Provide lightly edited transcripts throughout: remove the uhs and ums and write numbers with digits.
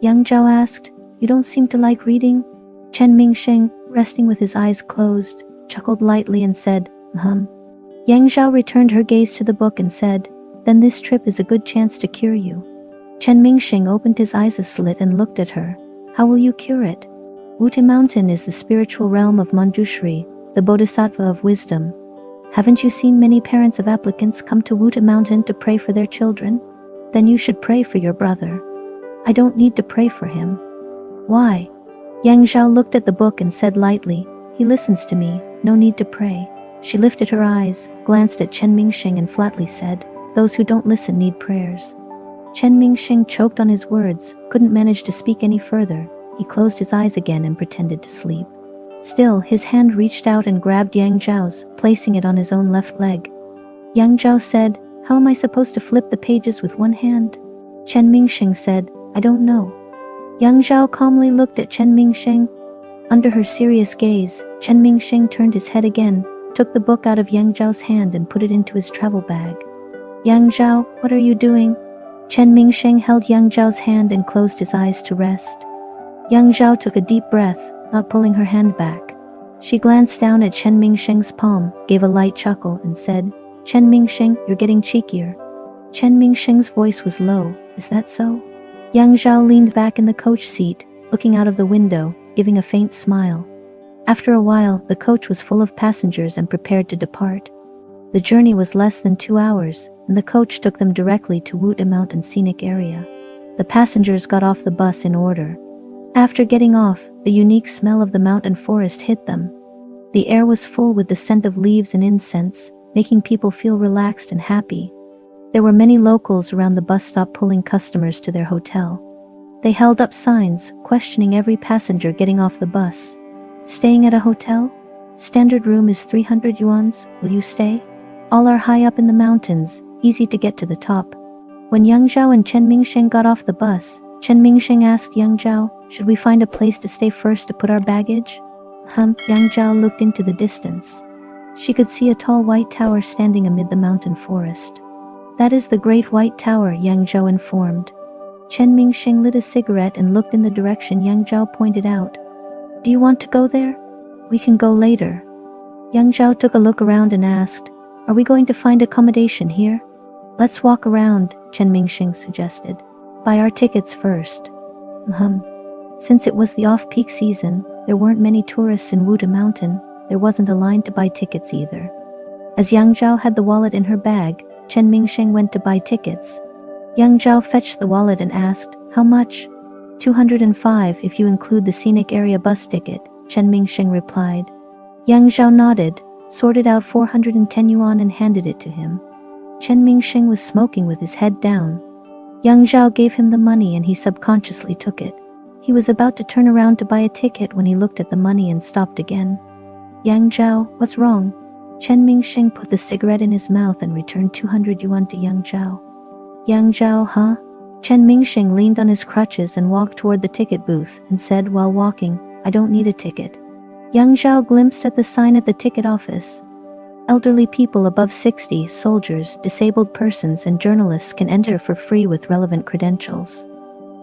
Yang Zhao asked. You don't seem to like reading? Chen Mingsheng, resting with his eyes closed, chuckled lightly and said, Yang Zhao returned her gaze to the book and said, Then this trip is a good chance to cure you. Chen Mingsheng opened his eyes a slit and looked at her. How will you cure it? Wuta Mountain is the spiritual realm of Manjushri, the Bodhisattva of wisdom. Haven't you seen many parents of applicants come to Wuta Mountain to pray for their children? Then you should pray for your brother. I don't need to pray for him. Why? Yang Zhao looked at the book and said lightly, He listens to me, no need to pray. She lifted her eyes, glanced at Chen Mingsheng and flatly said, Those who don't listen need prayers. Chen Mingsheng choked on his words, couldn't manage to speak any further. He closed his eyes again and pretended to sleep. Still, his hand reached out and grabbed Yang Zhao's, placing it on his own left leg. Yang Zhao said, How am I supposed to flip the pages with one hand? Chen Mingsheng said, I don't know. Yang Zhao calmly looked at Chen Mingsheng. Under her serious gaze, Chen Mingsheng turned his head again, took the book out of Yang Zhao's hand and put it into his travel bag. Yang Zhao, what are you doing? Chen Mingsheng held Yang Zhao's hand and closed his eyes to rest. Yang Zhao took a deep breath, not pulling her hand back. She glanced down at Chen Mingsheng's palm, gave a light chuckle, and said, Chen Mingsheng, you're getting cheekier. Chen Mingsheng's voice was low. Is that so? Yang Zhao leaned back in the coach seat, looking out of the window, giving a faint smile. After a while, the coach was full of passengers and prepared to depart. The journey was less than 2 hours, and the coach took them directly to Wuta Mountain scenic area. The passengers got off the bus in order. After getting off, the unique smell of the mountain forest hit them. The air was full with the scent of leaves and incense, making people feel relaxed and happy. There were many locals around the bus stop pulling customers to their hotel. They held up signs, questioning every passenger getting off the bus. Staying at a hotel? Standard room is 300 yuans, will you stay? All are high up in the mountains, easy to get to the top. When Yang Zhao and Chen Mingsheng got off the bus, Chen Mingsheng asked Yang Zhao, Should we find a place to stay first to put our baggage? Yang Zhao looked into the distance. She could see a tall white tower standing amid the mountain forest. That is the Great White Tower, Yang Zhao informed. Chen Mingsheng lit a cigarette and looked in the direction Yang Zhao pointed out. Do you want to go there? We can go later. Yang Zhao took a look around and asked, Are we going to find accommodation here? Let's walk around, Chen Mingsheng suggested. Buy our tickets first. Since it was the off-peak season, there weren't many tourists in Wuta Mountain. There wasn't a line to buy tickets either. As Yang Zhao had the wallet in her bag, Chen Mingsheng went to buy tickets. Yang Zhao fetched the wallet and asked, How much? 205 if you include the scenic area bus ticket, Chen Mingsheng replied. Yang Zhao nodded, sorted out 410 yuan and handed it to him. Chen Mingsheng was smoking with his head down. Yang Zhao gave him the money and he subconsciously took it. He was about to turn around to buy a ticket when he looked at the money and stopped again. Yang Zhao, what's wrong? Chen Mingsheng put the cigarette in his mouth and returned 200 yuan to Yang Zhao. Yang Zhao, huh? Chen Mingsheng leaned on his crutches and walked toward the ticket booth and said while walking, I don't need a ticket. Yang Zhao glimpsed at the sign at the ticket office. Elderly people above 60, soldiers, disabled persons, and journalists can enter for free with relevant credentials.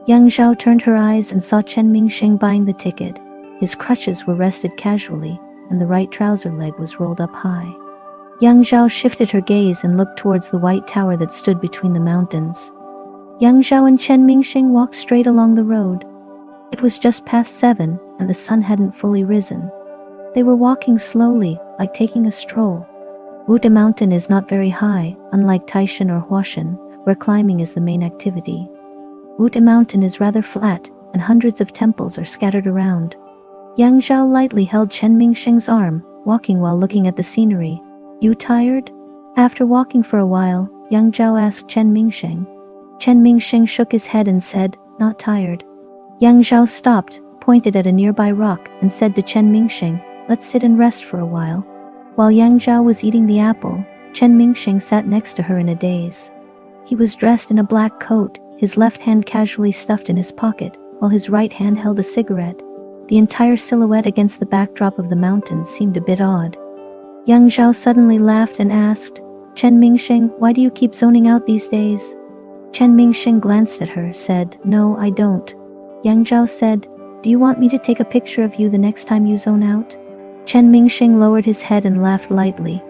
Yang Zhao turned her eyes and saw Chen Mingsheng buying the ticket. His crutches were rested casually, and the right trouser leg was rolled up high. Yang Zhao shifted her gaze and looked towards the white tower that stood between the mountains. Yang Zhao and Chen Mingsheng walked straight along the road. It was just past 7, and the sun hadn't fully risen. They were walking slowly, like taking a stroll. Wuta Mountain is not very high, unlike Taishan or Huashan, where climbing is the main activity. Wuta Mountain is rather flat, and hundreds of temples are scattered around. Yang Zhao lightly held Chen Mingsheng's arm, walking while looking at the scenery. You tired? After walking for a while, Yang Zhao asked Chen Mingsheng. Chen Mingsheng shook his head and said, Not tired. Yang Zhao stopped, pointed at a nearby rock, and said to Chen Mingsheng, Let's sit and rest for a while. While Yang Zhao was eating the apple, Chen Mingsheng sat next to her in a daze. He was dressed in a black coat, his left hand casually stuffed in his pocket, while his right hand held a cigarette. The entire silhouette against the backdrop of the mountains seemed a bit odd. Yang Zhao suddenly laughed and asked, Chen Mingsheng, why do you keep zoning out these days? Chen Mingsheng glanced at her, said, No, I don't. Yang Zhao said, "Do you want me to take a picture of you the next time you zone out?" Chen Mingsheng lowered his head and laughed lightly.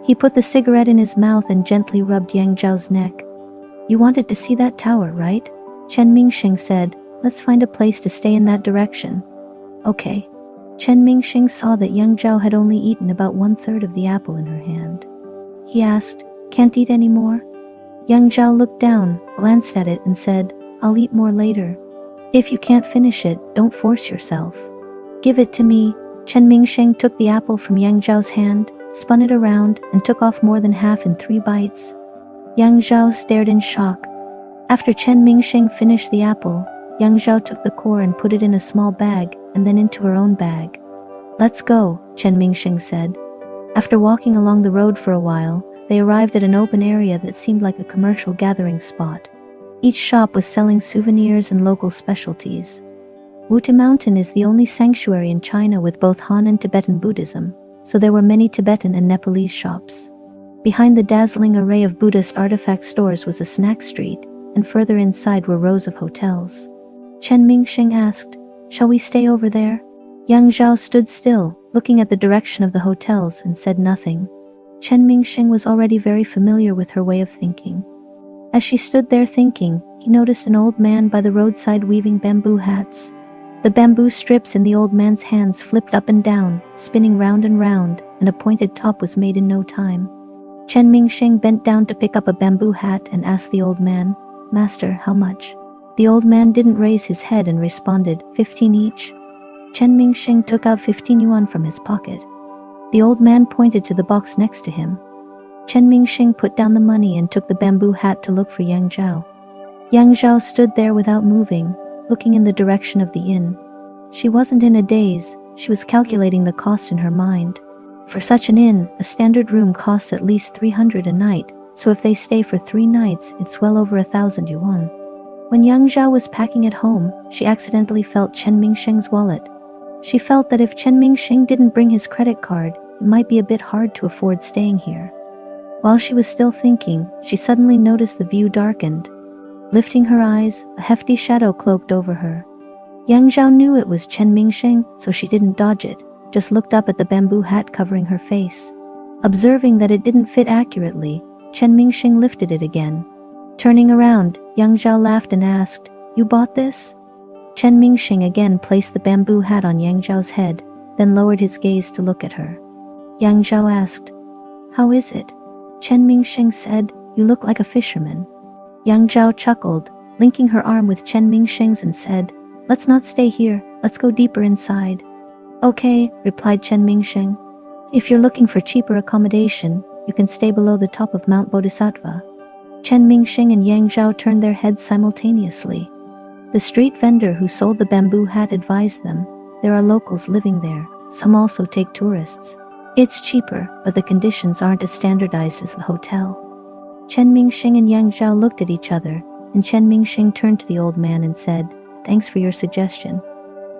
He put the cigarette in his mouth and gently rubbed Yang Zhao's neck. "You wanted to see that tower, right?" Chen Mingsheng said, "Let's find a place to stay in that direction." "Okay." Chen Mingsheng saw that Yang Zhao had only eaten about 1/3 of the apple in her hand. He asked, "Can't eat any more?" Yang Zhao looked down, glanced at it and said, "I'll eat more later." "If you can't finish it, don't force yourself." "Give it to me." Chen Mingsheng took the apple from Yang Zhao's hand, spun it around, and took off more than half in 3 bites. Yang Zhao stared in shock. After Chen Mingsheng finished the apple, Yang Zhao took the core and put it in a small bag, and then into her own bag. "Let's go," Chen Mingsheng said. After walking along the road for a while, they arrived at an open area that seemed like a commercial gathering spot. Each shop was selling souvenirs and local specialties. Wuti Mountain is the only sanctuary in China with both Han and Tibetan Buddhism, so there were many Tibetan and Nepalese shops. Behind the dazzling array of Buddhist artifact stores was a snack street, and further inside were rows of hotels. Chen Mingsheng asked, "Shall we stay over there?" Yang Zhao stood still, looking at the direction of the hotels, and said nothing. Chen Mingsheng was already very familiar with her way of thinking. As she stood there thinking, he noticed an old man by the roadside weaving bamboo hats. The bamboo strips in the old man's hands flipped up and down, spinning round and round, and a pointed top was made in no time. Chen Mingsheng bent down to pick up a bamboo hat and asked the old man, "Master, how much?" The old man didn't raise his head and responded, 15 each. Chen Mingsheng took out 15 yuan from his pocket. The old man pointed to the box next to him. Chen Mingsheng put down the money and took the bamboo hat to look for Yang Zhao. Yang Zhao stood there without moving, looking in the direction of the inn. She wasn't in a daze, she was calculating the cost in her mind. For such an inn, a standard room costs at least 300 a night, so if they stay for 3 nights, it's well over 1,000 yuan. When Yang Zhao was packing at home, she accidentally felt Chen Mingsheng's wallet. She felt that if Chen Mingsheng didn't bring his credit card, it might be a bit hard to afford staying here. While she was still thinking, she suddenly noticed the view darkened. Lifting her eyes, a hefty shadow cloaked over her. Yang Zhao knew it was Chen Mingsheng, so she didn't dodge it, just looked up at the bamboo hat covering her face. Observing that it didn't fit accurately, Chen Mingsheng lifted it again. Turning around, Yang Zhao laughed and asked, "You bought this?" Chen Mingsheng again placed the bamboo hat on Yang Zhao's head, then lowered his gaze to look at her. Yang Zhao asked, "How is it?" Chen Mingsheng said, "You look like a fisherman." Yang Zhao chuckled, linking her arm with Chen Mingsheng's and said, "Let's not stay here, let's go deeper inside." "Okay," replied Chen Mingsheng. "If you're looking for cheaper accommodation, you can stay below the top of Mount Bodhisattva." Chen Mingsheng and Yang Zhao turned their heads simultaneously. The street vendor who sold the bamboo hat advised them, "There are locals living there, some also take tourists. It's cheaper, but the conditions aren't as standardized as the hotel." Chen Mingsheng and Yang Zhao looked at each other, and Chen Mingsheng turned to the old man and said, "Thanks for your suggestion.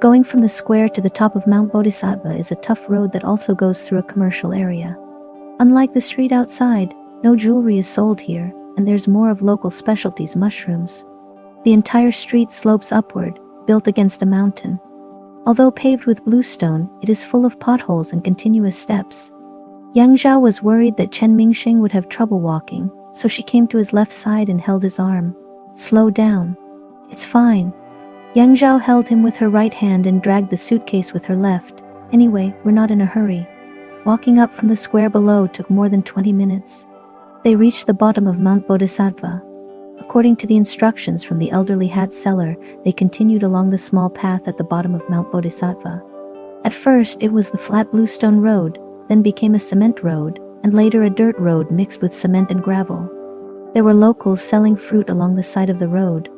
Going from the square to the top of Mount Bodhisattva is a tough road that also goes through a commercial area. Unlike the street outside, no jewelry is sold here, and there's more of local specialties, mushrooms. The entire street slopes upward, built against a mountain. Although paved with bluestone, it is full of potholes and continuous steps." Yang Zhao was worried that Chen Mingsheng would have trouble walking, so she came to his left side and held his arm. "Slow down. It's fine." Yang Zhao held him with her right hand and dragged the suitcase with her left. "Anyway, we're not in a hurry." Walking up from the square below took more than 20 minutes. They reached the bottom of Mount Bodhisattva. According to the instructions from the elderly hat seller, they continued along the small path at the bottom of Mount Bodhisattva. At first, it was the flat bluestone road, then became a cement road, and later a dirt road mixed with cement and gravel. There were locals selling fruit along the side of the road.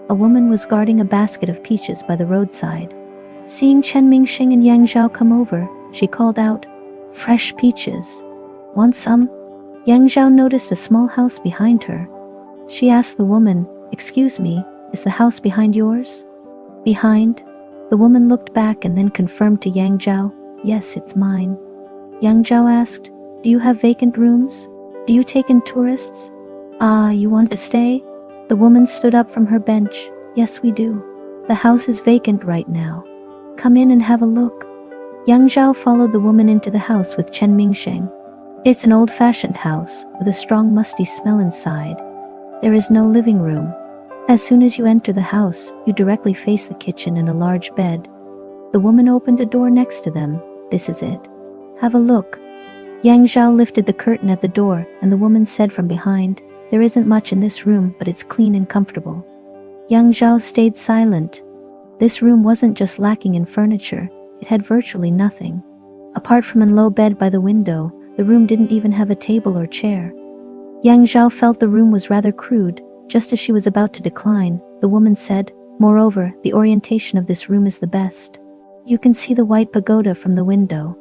A woman was guarding a basket of peaches by the roadside. Seeing Chen Mingsheng and Yang Zhao come over, she called out, "Fresh peaches. Want some?" Yang Zhao noticed a small house behind her. She asked the woman, "Excuse me, is the house behind yours?" "Behind?" The woman looked back and then confirmed to Yang Zhao, "Yes, it's mine." Yang Zhao asked, "Do you have vacant rooms? Do you take in tourists?" "Ah, you want to stay?" The woman stood up from her bench. "Yes, we do." The house is vacant right now. Come in and have a look. Young Zhao followed the woman into the house with Chen Mingsheng. It's an old-fashioned house with a strong musty smell inside. There is no living room. As soon as you enter the house, you directly face the kitchen and a large bed. The woman opened a door next to them. This is it. Have a look. Yang Zhao lifted the curtain at the door, and the woman said from behind, there isn't much in this room, but it's clean and comfortable. Yang Zhao stayed silent. This room wasn't just lacking in furniture, it had virtually nothing. Apart from a low bed by the window, the room didn't even have a table or chair. Yang Zhao felt the room was rather crude. Just as she was about to decline, the woman said, moreover, the orientation of this room is the best. You can see the white pagoda from the window.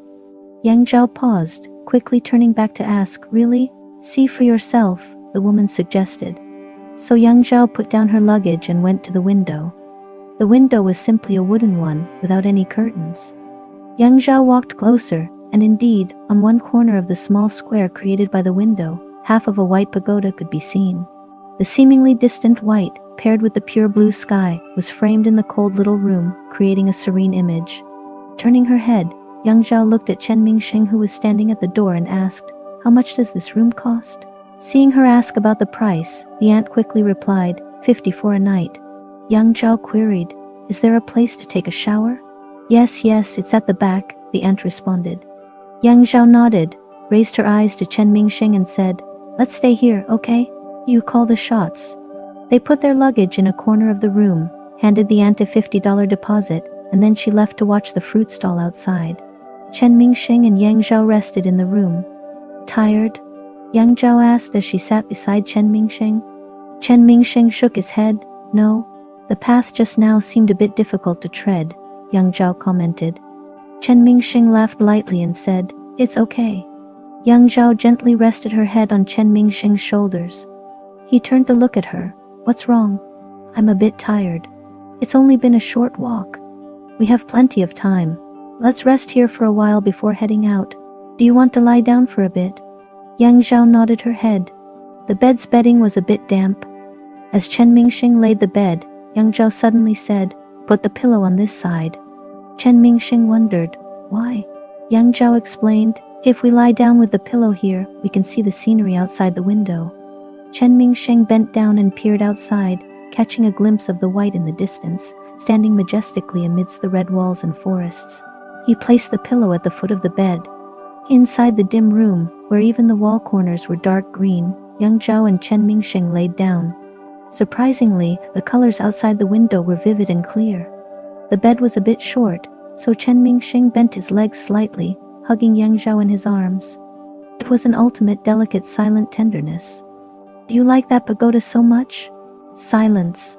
Yang Zhao paused, quickly turning back to ask, really? See for yourself, the woman suggested. So Yang Zhao put down her luggage and went to the window. The window was simply a wooden one, without any curtains. Yang Zhao walked closer, and indeed, on one corner of the small square created by the window, half of a white pagoda could be seen. The seemingly distant white, paired with the pure blue sky, was framed in the cold little room, creating a serene image. Turning her head, Yang Zhao looked at Chen Mingsheng, who was standing at the door, and asked, how much does this room cost? Seeing her ask about the price, the aunt quickly replied, 50 for a night. Yang Zhao queried, is there a place to take a shower? Yes, it's at the back, the aunt responded. Yang Zhao nodded, raised her eyes to Chen Mingsheng and said, let's stay here, okay? You call the shots. They put their luggage in a corner of the room, handed the aunt a $50 deposit, and then she left to watch the fruit stall outside. Chen Mingsheng and Yang Zhao rested in the room. Tired? Yang Zhao asked as she sat beside Chen Mingsheng. Chen Mingsheng shook his head. No. The path just now seemed a bit difficult to tread, Yang Zhao commented. Chen Mingsheng laughed lightly and said, it's okay. Yang Zhao gently rested her head on Chen Mingsheng's shoulders. He turned to look at her. What's wrong? I'm a bit tired. It's only been a short walk. We have plenty of time. Let's rest here for a while before heading out. Do you want to lie down for a bit? Yang Zhao nodded her head. The bed's bedding was a bit damp. As Chen Mingsheng laid the bed, Yang Zhao suddenly said, put the pillow on this side. Chen Mingsheng wondered, why? Yang Zhao explained, if we lie down with the pillow here, we can see the scenery outside the window. Chen Mingsheng bent down and peered outside, catching a glimpse of the white in the distance, standing majestically amidst the red walls and forests. He placed the pillow at the foot of the bed. Inside the dim room, where even the wall corners were dark green, Yang Zhao and Chen Mingsheng laid down. Surprisingly, the colors outside the window were vivid and clear. The bed was a bit short, so Chen Mingsheng bent his legs slightly, hugging Yang Zhao in his arms. It was an ultimate delicate silent tenderness. Do you like that pagoda so much? Silence.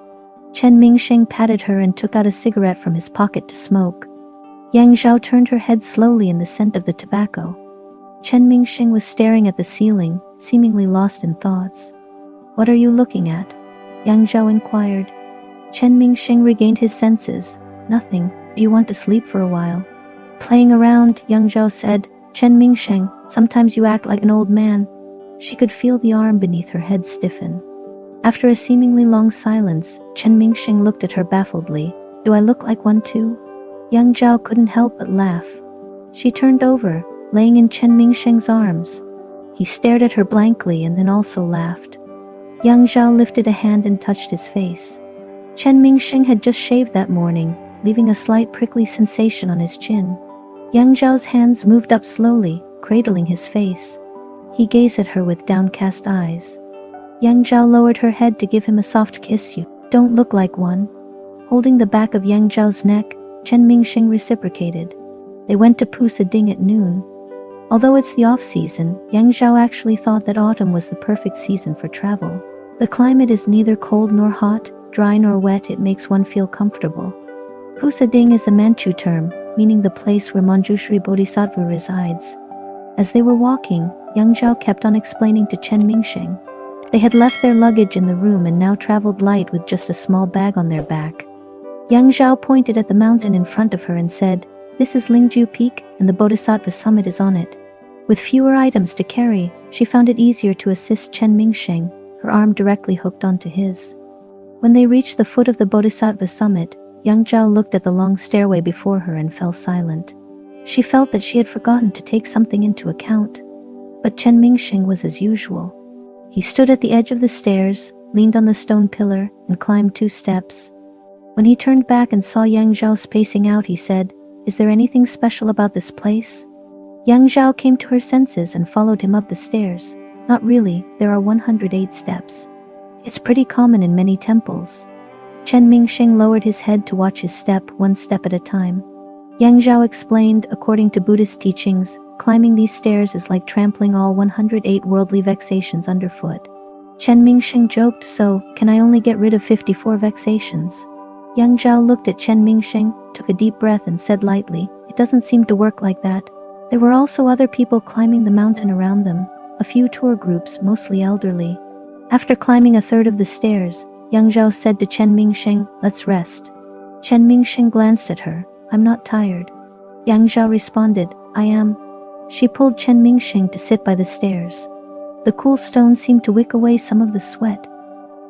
Chen Mingsheng patted her and took out a cigarette from his pocket to smoke. Yang Zhao turned her head slowly in the scent of the tobacco. Chen Mingsheng was staring at the ceiling, seemingly lost in thoughts. What are you looking at? Yang Zhao inquired. Chen Mingsheng regained his senses. Nothing. Do you want to sleep for a while? Playing around, Yang Zhao said. Chen Mingsheng, sometimes you act like an old man. She could feel the arm beneath her head stiffen. After a seemingly long silence, Chen Mingsheng looked at her baffledly. Do I look like one too? Yang Zhao couldn't help but laugh. She turned over, laying in Chen Mingsheng's arms. He stared at her blankly and then also laughed. Yang Zhao lifted a hand and touched his face. Chen Mingsheng had just shaved that morning, leaving a slight prickly sensation on his chin. Yang Zhao's hands moved up slowly, cradling his face. He gazed at her with downcast eyes. Yang Zhao lowered her head to give him a soft kiss. You don't look like one. Holding the back of Yang Zhao's neck, Chen Mingsheng reciprocated. They went to Bodhisattva at noon. Although it's the off-season, Yang Zhao actually thought that autumn was the perfect season for travel. The climate is neither cold nor hot, dry nor wet, it makes one feel comfortable. Bodhisattva is a Manchu term, meaning the place where Manjushri Bodhisattva resides. As they were walking, Yang Zhao kept on explaining to Chen Mingsheng. They had left their luggage in the room and now traveled light with just a small bag on their back. Yang Zhao pointed at the mountain in front of her and said, this is Lingju Peak, and the Bodhisattva summit is on it. With fewer items to carry, she found it easier to assist Chen Mingsheng, her arm directly hooked onto his. When they reached the foot of the Bodhisattva summit, Yang Zhao looked at the long stairway before her and fell silent. She felt that she had forgotten to take something into account. But Chen Mingsheng was as usual. He stood at the edge of the stairs, leaned on the stone pillar, and climbed 2 steps. When he turned back and saw Yang Zhao spacing out, he said, "Is there anything special about this place?" Yang Zhao came to her senses and followed him up the stairs. "Not really, there are 108 steps. It's pretty common in many temples." Chen Mingsheng lowered his head to watch his step, 1 step at a time. Yang Zhao explained, according to Buddhist teachings, climbing these stairs is like trampling all 108 worldly vexations underfoot. Chen Mingsheng joked, "So, can I only get rid of 54 vexations?" Yang Zhao looked at Chen Mingsheng, took a deep breath and said lightly, "It doesn't seem to work like that." There were also other people climbing the mountain around them, a few tour groups, mostly elderly. After climbing a third of the stairs, Yang Zhao said to Chen Mingsheng, "Let's rest." Chen Mingsheng glanced at her. "I'm not tired." Yang Zhao responded, "I am." She pulled Chen Mingsheng to sit by the stairs. The cool stone seemed to wick away some of the sweat.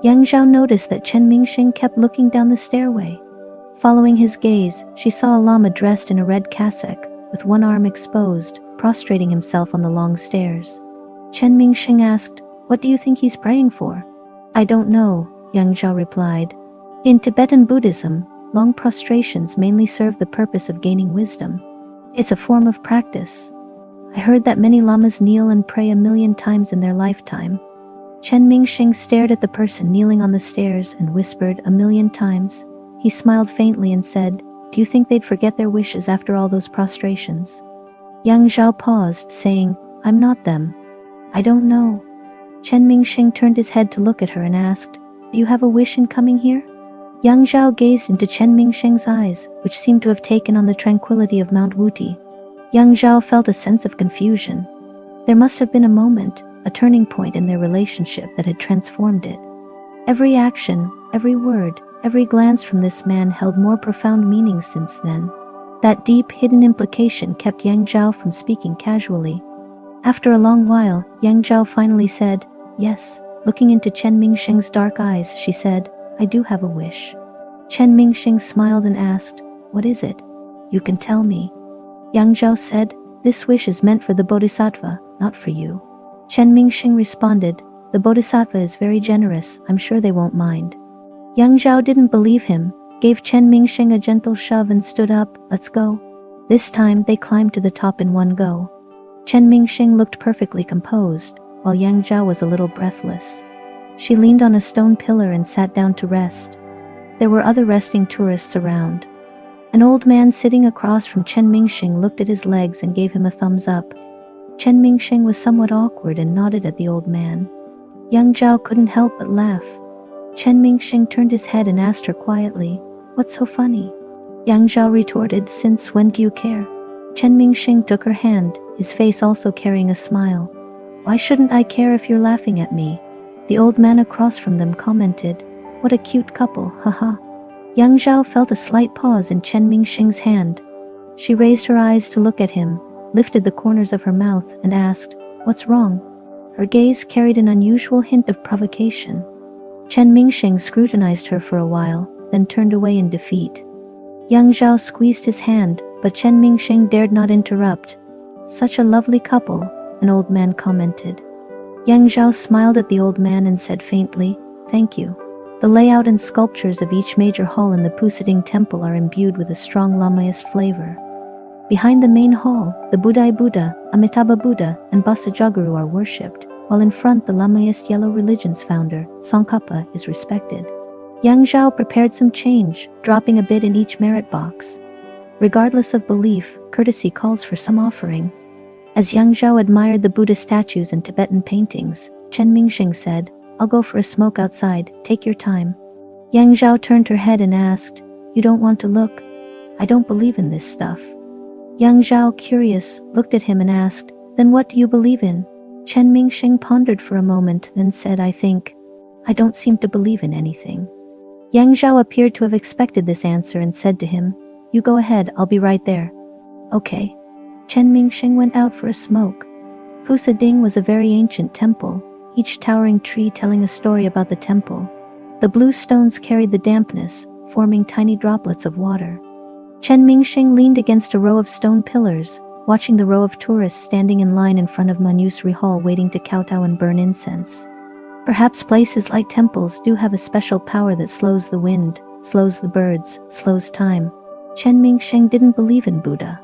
Yang Zhao noticed that Chen Mingsheng kept looking down the stairway. Following his gaze, she saw a lama dressed in a red cassock, with one arm exposed, prostrating himself on the long stairs. Chen Mingsheng asked, "What do you think he's praying for?" "I don't know," Yang Zhao replied. In Tibetan Buddhism, long prostrations mainly serve the purpose of gaining wisdom. It's a form of practice. I heard that many lamas kneel and pray 1,000,000 times in their lifetime. Chen Mingsheng stared at the person kneeling on the stairs and whispered, "1,000,000 times." He smiled faintly and said, "Do you think they'd forget their wishes after all those prostrations?" Yang Zhao paused, saying, "I'm not them." "I don't know." Chen Mingsheng turned his head to look at her and asked, "Do you have a wish in coming here?" Yang Zhao gazed into Chen Mingsheng's eyes, which seemed to have taken on the tranquility of Mount Wuti. Yang Zhao felt a sense of confusion. There must have been a moment, a turning point in their relationship that had transformed it. Every action, every word, every glance from this man held more profound meaning since then. That deep, hidden implication kept Yang Zhao from speaking casually. After a long while, Yang Zhao finally said, "Yes." Looking into Chen Mingsheng's dark eyes, she said, "I do have a wish." Chen Mingsheng smiled and asked, "What is it?" "You can tell me." Yang Zhao said, "This wish is meant for the Bodhisattva, not for you." Chen Mingsheng responded, "The Bodhisattva is very generous, I'm sure they won't mind." Yang Zhao didn't believe him, gave Chen Mingsheng a gentle shove and stood up, "Let's go." This time they climbed to the top in one go. Chen Mingsheng looked perfectly composed, while Yang Zhao was a little breathless. She leaned on a stone pillar and sat down to rest. There were other resting tourists around. An old man sitting across from Chen Mingsheng looked at his legs and gave him a thumbs up. Chen Mingsheng was somewhat awkward and nodded at the old man. Yang Zhao couldn't help but laugh. Chen Mingsheng turned his head and asked her quietly, "What's so funny?" Yang Zhao retorted, "Since when do you care?" Chen Mingsheng took her hand, his face also carrying a smile. "Why shouldn't I care if you're laughing at me?" The old man across from them commented, "What a cute couple, haha." Yang Zhao felt a slight pause in Chen Mingsheng's hand. She raised her eyes to look at him, lifted the corners of her mouth, and asked, "What's wrong?" Her gaze carried an unusual hint of provocation. Chen Mingsheng scrutinized her for a while, then turned away in defeat. Yang Zhao squeezed his hand, but Chen Mingsheng dared not interrupt. "Such a lovely couple," an old man commented. Yang Zhao smiled at the old man and said faintly, "Thank you." The layout and sculptures of each major hall in the Pusading temple are imbued with a strong Lamaist flavor. Behind the main hall, the Budai Buddha, Amitabha Buddha, and Basajaguru are worshipped, while in front the Lamaist yellow religion's founder, Tsongkhapa, is respected. Yang Zhao prepared some change, dropping a bit in each merit box. Regardless of belief, courtesy calls for some offering. As Yang Zhao admired the Buddha statues and Tibetan paintings, Chen Mingsheng said, "I'll go for a smoke outside, take your time." Yang Zhao turned her head and asked, "You don't want to look?" "I don't believe in this stuff." Yang Zhao, curious, looked at him and asked, "Then what do you believe in?" Chen Mingsheng pondered for a moment, then said, I don't seem to believe in anything." Yang Zhao appeared to have expected this answer and said to him, "You go ahead, I'll be right there." "Okay." Chen Mingsheng went out for a smoke. Pusading was a very ancient temple, each towering tree telling a story about the temple. The blue stones carried the dampness, forming tiny droplets of water. Chen Mingsheng leaned against a row of stone pillars, watching the row of tourists standing in line in front of Manusri Hall waiting to kowtow and burn incense. Perhaps places like temples do have a special power that slows the wind, slows the birds, slows time. Chen Mingsheng didn't believe in Buddha.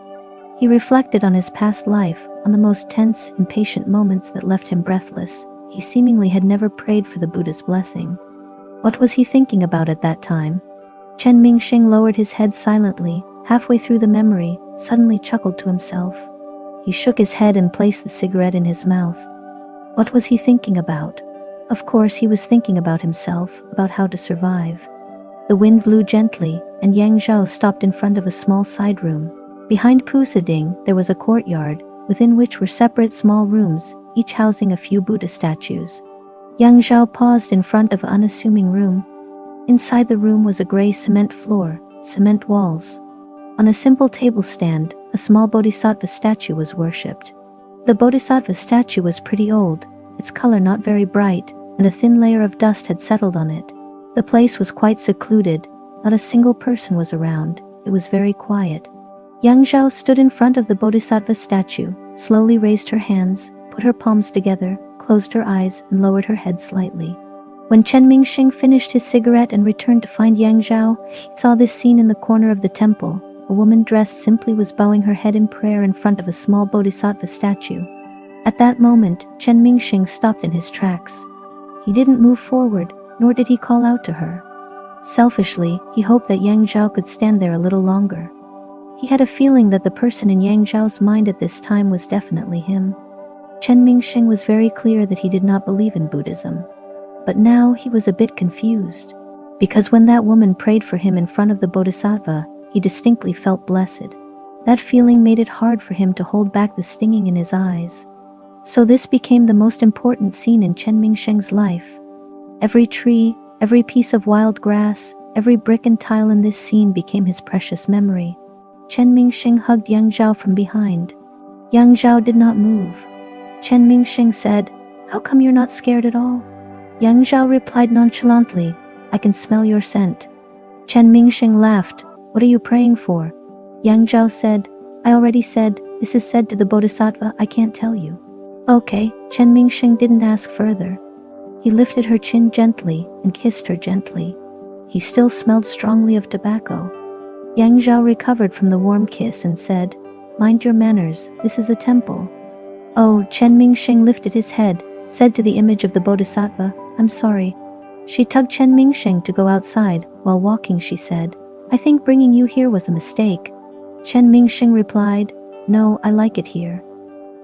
He reflected on his past life, on the most tense, impatient moments that left him breathless. He seemingly had never prayed for the Buddha's blessing. What was he thinking about at that time? Chen Mingsheng lowered his head silently. Halfway through the memory, suddenly chuckled to himself. He shook his head and placed the cigarette in his mouth. What was he thinking about? Of course he was thinking about himself, about how to survive. The wind blew gently, and Yang Zhao stopped in front of a small side room. Behind Pusading, there was a courtyard, within which were separate small rooms, each housing a few Buddha statues. Yang Zhao paused in front of an unassuming room. Inside the room was a gray cement floor, cement walls. On a simple table stand, a small Bodhisattva statue was worshipped. The Bodhisattva statue was pretty old, its color not very bright, and a thin layer of dust had settled on it. The place was quite secluded, not a single person was around, it was very quiet. Yang Zhao stood in front of the Bodhisattva statue, slowly raised her hands, put her palms together, closed her eyes, and lowered her head slightly. When Chen Mingsheng finished his cigarette and returned to find Yang Zhao, he saw this scene in the corner of the temple. A woman dressed simply was bowing her head in prayer in front of a small Bodhisattva statue. At that moment, Chen Mingsheng stopped in his tracks. He didn't move forward, nor did he call out to her. Selfishly, he hoped that Yang Zhao could stand there a little longer. He had a feeling that the person in Yang Zhao's mind at this time was definitely him. Chen Mingsheng was very clear that he did not believe in Buddhism. But now he was a bit confused, because when that woman prayed for him in front of the Bodhisattva, he distinctly felt blessed. That feeling made it hard for him to hold back the stinging in his eyes. So this became the most important scene in Chen Mingsheng's life. Every tree, every piece of wild grass, every brick and tile in this scene became his precious memory. Chen Mingsheng hugged Yang Zhao from behind. Yang Zhao did not move. Chen Mingsheng said, "How come you're not scared at all?" Yang Zhao replied nonchalantly, "I can smell your scent." Chen Mingsheng laughed. "What are you praying for?" Yang Zhao said, "I already said, this is said to the Bodhisattva, I can't tell you." Okay, Chen Mingsheng didn't ask further. He lifted her chin gently and kissed her gently. He still smelled strongly of tobacco. Yang Zhao recovered from the warm kiss and said, "Mind your manners, this is a temple." Oh, Chen Mingsheng lifted his head, said to the image of the Bodhisattva, "I'm sorry." She tugged Chen Mingsheng to go outside. While walking, she said, "I think bringing you here was a mistake." Chen Mingsheng replied, "No, I like it here."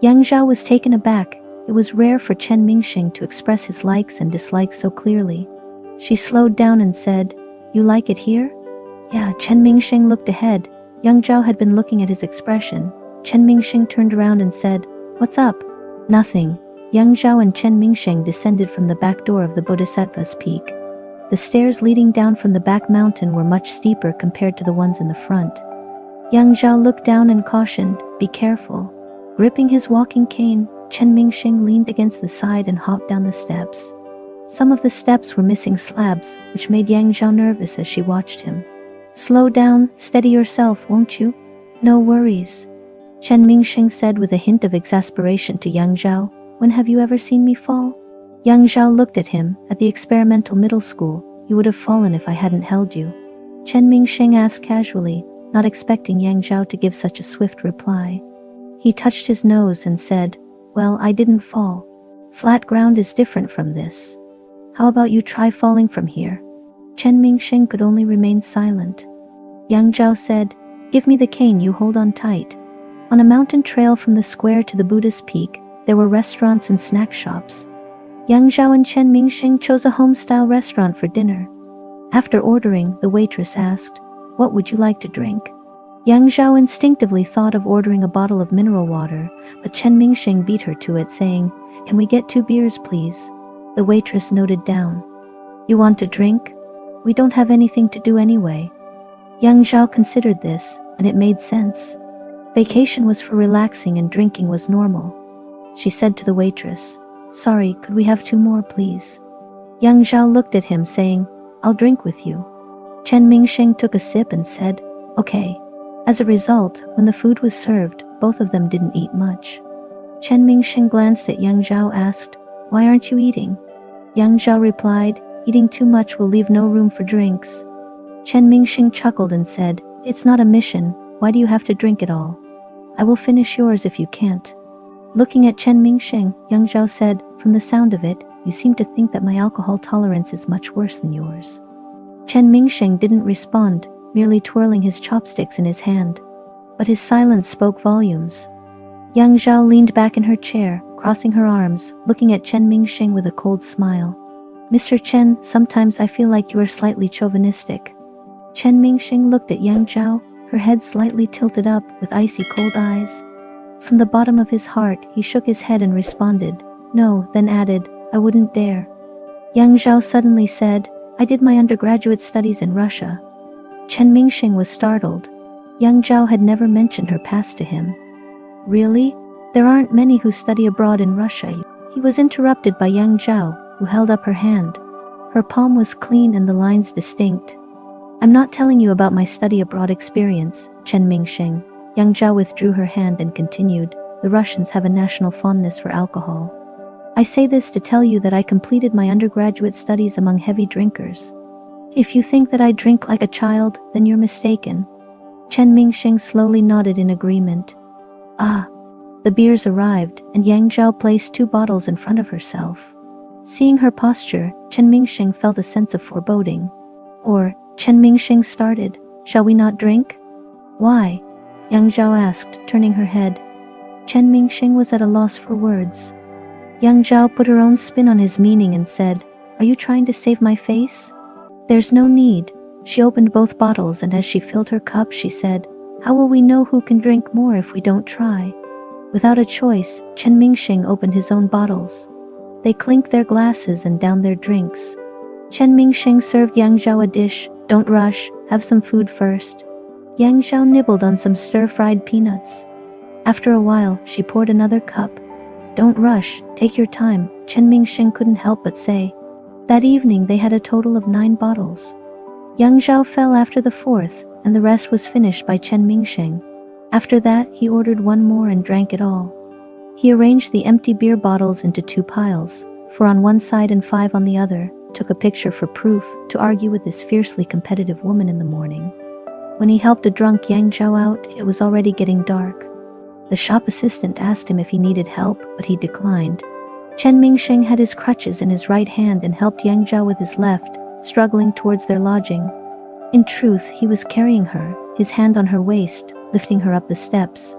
Yang Zhao was taken aback. It was rare for Chen Mingsheng to express his likes and dislikes so clearly. She slowed down and said, "You like it here?" Yeah, Chen Mingsheng looked ahead. Yang Zhao had been looking at his expression. Chen Mingsheng turned around and said, "What's up?" "Nothing." Yang Zhao and Chen Mingsheng descended from the back door of the Bodhisattva's peak. The stairs leading down from the back mountain were much steeper compared to the ones in the front. Yang Zhao looked down and cautioned, "Be careful." Gripping his walking cane, Chen Mingsheng leaned against the side and hopped down the steps. Some of the steps were missing slabs, which made Yang Zhao nervous as she watched him. "Slow down, steady yourself, won't you?" "No worries," Chen Mingsheng said with a hint of exasperation to Yang Zhao. "When have you ever seen me fall?" Yang Zhao looked at him. "At the experimental middle school, you would have fallen if I hadn't held you." Chen Mingsheng asked casually, not expecting Yang Zhao to give such a swift reply. He touched his nose and said, "Well, I didn't fall. Flat ground is different from this. How about you try falling from here?" Chen Mingsheng could only remain silent. Yang Zhao said, "Give me the cane, you hold on tight." On a mountain trail from the square to the Buddha's peak, there were restaurants and snack shops. Yang Zhao and Chen Mingsheng chose a home-style restaurant for dinner. After ordering, the waitress asked, "What would you like to drink?" Yang Zhao instinctively thought of ordering a bottle of mineral water, but Chen Mingsheng beat her to it, saying, "Can we get 2 beers, please?" The waitress noted down. "You want to drink? We don't have anything to do anyway." Yang Zhao considered this, and it made sense. Vacation was for relaxing and drinking was normal. She said to the waitress, "Sorry, could we have 2 more, please?" Yang Zhao looked at him, saying, "I'll drink with you." Chen Mingsheng took a sip and said, "Okay." As a result, when the food was served, both of them didn't eat much. Chen Mingsheng glanced at Yang Zhao, asked, "Why aren't you eating?" Yang Zhao replied, "Eating too much will leave no room for drinks." Chen Mingsheng chuckled and said, "It's not a mission. Why do you have to drink it all? I will finish yours if you can't." Looking at Chen Mingsheng, Yang Zhao said, "From the sound of it, you seem to think that my alcohol tolerance is much worse than yours." Chen Mingsheng didn't respond, merely twirling his chopsticks in his hand. But his silence spoke volumes. Yang Zhao leaned back in her chair, crossing her arms, looking at Chen Mingsheng with a cold smile. "Mr. Chen, sometimes I feel like you are slightly chauvinistic." Chen Mingsheng looked at Yang Zhao, her head slightly tilted up, with icy cold eyes. From the bottom of his heart, he shook his head and responded, "No," then added, "I wouldn't dare." Yang Zhao suddenly said, "I did my undergraduate studies in Russia." Chen Mingsheng was startled. Yang Zhao had never mentioned her past to him. "Really? There aren't many who study abroad in Russia." He was interrupted by Yang Zhao, who held up her hand. Her palm was clean and the lines distinct. "I'm not telling you about my study abroad experience, Chen Mingsheng." Yang Zhao withdrew her hand and continued, "The Russians have a national fondness for alcohol. I say this to tell you that I completed my undergraduate studies among heavy drinkers. If you think that I drink like a child, then you're mistaken." Chen Mingsheng slowly nodded in agreement. "Ah." The beers arrived, and Yang Zhao placed 2 bottles in front of herself. Seeing her posture, Chen Mingsheng felt a sense of foreboding. Or, Chen Mingsheng started, "Shall we not drink?" "Why?" Yang Zhao asked, turning her head. Chen Mingsheng was at a loss for words. Yang Zhao put her own spin on his meaning and said, "Are you trying to save my face?" "There's no need." She opened both bottles, and as she filled her cup, she said, "How will we know who can drink more if we don't try?" Without a choice, Chen Mingsheng opened his own bottles. They clinked their glasses and downed their drinks. Chen Mingsheng served Yang Zhao a dish. "Don't rush, have some food first." Yang Zhao nibbled on some stir-fried peanuts. After a while, she poured another cup. "Don't rush, take your time," Chen Mingsheng couldn't help but say. That evening they had a total of 9 bottles. Yang Zhao fell after the 4th, and the rest was finished by Chen Mingsheng. After that, he ordered 1 more and drank it all. He arranged the empty beer bottles into 2 piles, 4 on one side and 5 on the other, took a picture for proof, to argue with this fiercely competitive woman in the morning. When he helped a drunk Yang Zhao out, it was already getting dark. The shop assistant asked him if he needed help, but he declined. Chen Mingsheng had his crutches in his right hand and helped Yang Zhao with his left, struggling towards their lodging. In truth, he was carrying her, his hand on her waist, lifting her up the steps.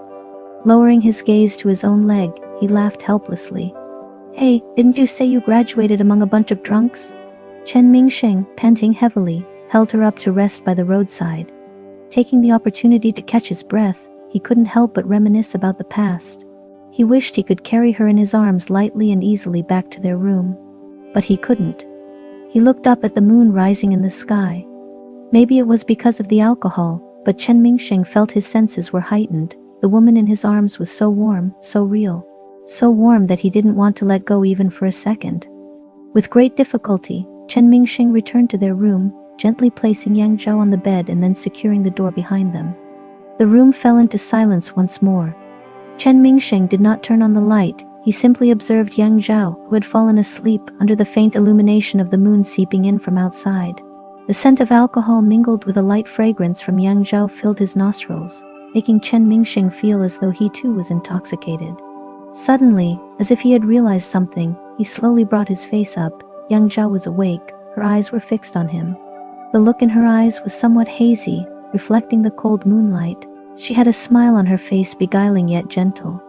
Lowering his gaze to his own leg, he laughed helplessly. "Hey, didn't you say you graduated among a bunch of drunks?" Chen Mingsheng, panting heavily, held her up to rest by the roadside. Taking the opportunity to catch his breath, he couldn't help but reminisce about the past. He wished he could carry her in his arms lightly and easily back to their room. But he couldn't. He looked up at the moon rising in the sky. Maybe it was because of the alcohol, but Chen Mingsheng felt his senses were heightened. The woman in his arms was so warm, so real. So warm that he didn't want to let go even for a second. With great difficulty, Chen Mingsheng returned to their room, gently placing Yang Zhao on the bed and then securing the door behind them. The room fell into silence once more. Chen Mingsheng did not turn on the light. He simply observed Yang Zhao, who had fallen asleep under the faint illumination of the moon seeping in from outside. The scent of alcohol mingled with a light fragrance from Yang Zhao filled his nostrils, making Chen Mingsheng feel as though he too was intoxicated. Suddenly, as if he had realized something, he slowly brought his face up. Yang Zhao was awake, her eyes were fixed on him. The look in her eyes was somewhat hazy, reflecting the cold moonlight. She had a smile on her face, beguiling yet gentle.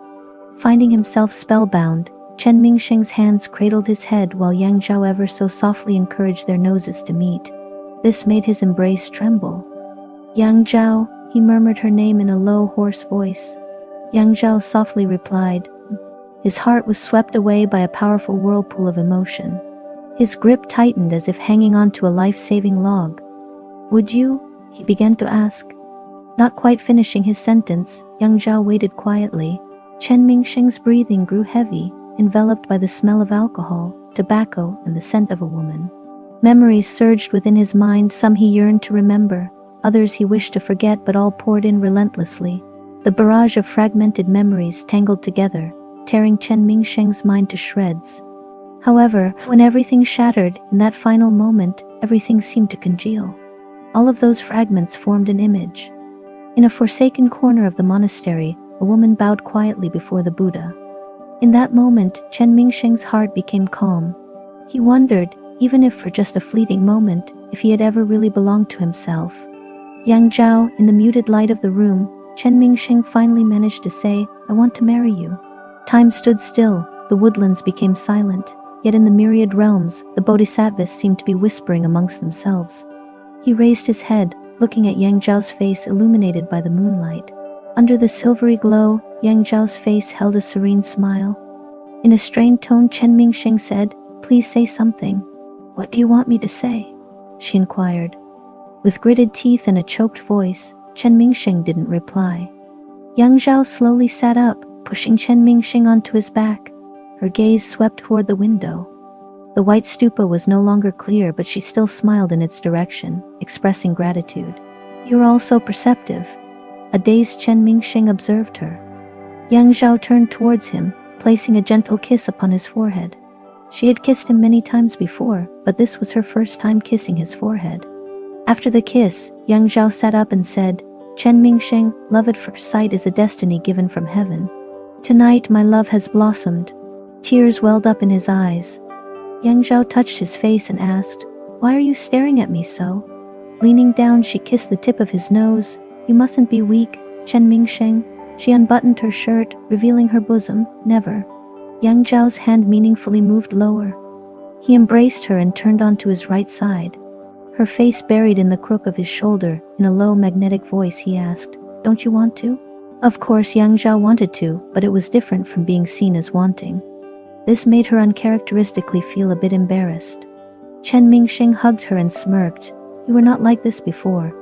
Finding himself spellbound, Chen Mingsheng's hands cradled his head while Yang Zhao ever so softly encouraged their noses to meet. This made his embrace tremble. "Yang Zhao," he murmured her name in a low, hoarse voice. Yang Zhao softly replied. His heart was swept away by a powerful whirlpool of emotion. His grip tightened as if hanging onto a life-saving log. "Would you?" he began to ask. Not quite finishing his sentence, Yang Zhao waited quietly. Chen Mingsheng's breathing grew heavy, enveloped by the smell of alcohol, tobacco, and the scent of a woman. Memories surged within his mind, some he yearned to remember, others he wished to forget, but all poured in relentlessly. The barrage of fragmented memories tangled together, tearing Chen Mingsheng's mind to shreds. However, when everything shattered, in that final moment, everything seemed to congeal. All of those fragments formed an image. In a forsaken corner of the monastery, a woman bowed quietly before the Buddha. In that moment, Chen Mingsheng's heart became calm. He wondered, even if for just a fleeting moment, if he had ever really belonged to himself. Yang Zhao, in the muted light of the room, Chen Mingsheng finally managed to say, "I want to marry you." Time stood still, the woodlands became silent, yet in the myriad realms, the Bodhisattvas seemed to be whispering amongst themselves. He raised his head, looking at Yang Zhao's face illuminated by the moonlight. Under the silvery glow, Yang Zhao's face held a serene smile. In a strained tone, Chen Mingsheng said, "Please say something." "What do you want me to say?" she inquired. With gritted teeth and a choked voice, Chen Mingsheng didn't reply. Yang Zhao slowly sat up, pushing Chen Mingsheng onto his back. Her gaze swept toward the window. The white stupa was no longer clear, but she still smiled in its direction, expressing gratitude. "You're all so perceptive." A dazed Chen Mingsheng observed her. Yang Zhao turned towards him, placing a gentle kiss upon his forehead. She had kissed him many times before, but this was her first time kissing his forehead. After the kiss, Yang Zhao sat up and said, "Chen Mingsheng, love at first sight is a destiny given from heaven. Tonight my love has blossomed." Tears welled up in his eyes. Yang Zhao touched his face and asked, "Why are you staring at me so?" Leaning down, she kissed the tip of his nose. "You mustn't be weak, Chen Mingsheng." She unbuttoned her shirt, revealing her bosom. "Never." Yang Zhao's hand meaningfully moved lower. He embraced her and turned onto his right side. Her face buried in the crook of his shoulder. In a low, magnetic voice, he asked, "Don't you want to?" Of course, Yang Zhao wanted to, but it was different from being seen as wanting. This made her uncharacteristically feel a bit embarrassed. Chen Mingsheng hugged her and smirked. "You were not like this before."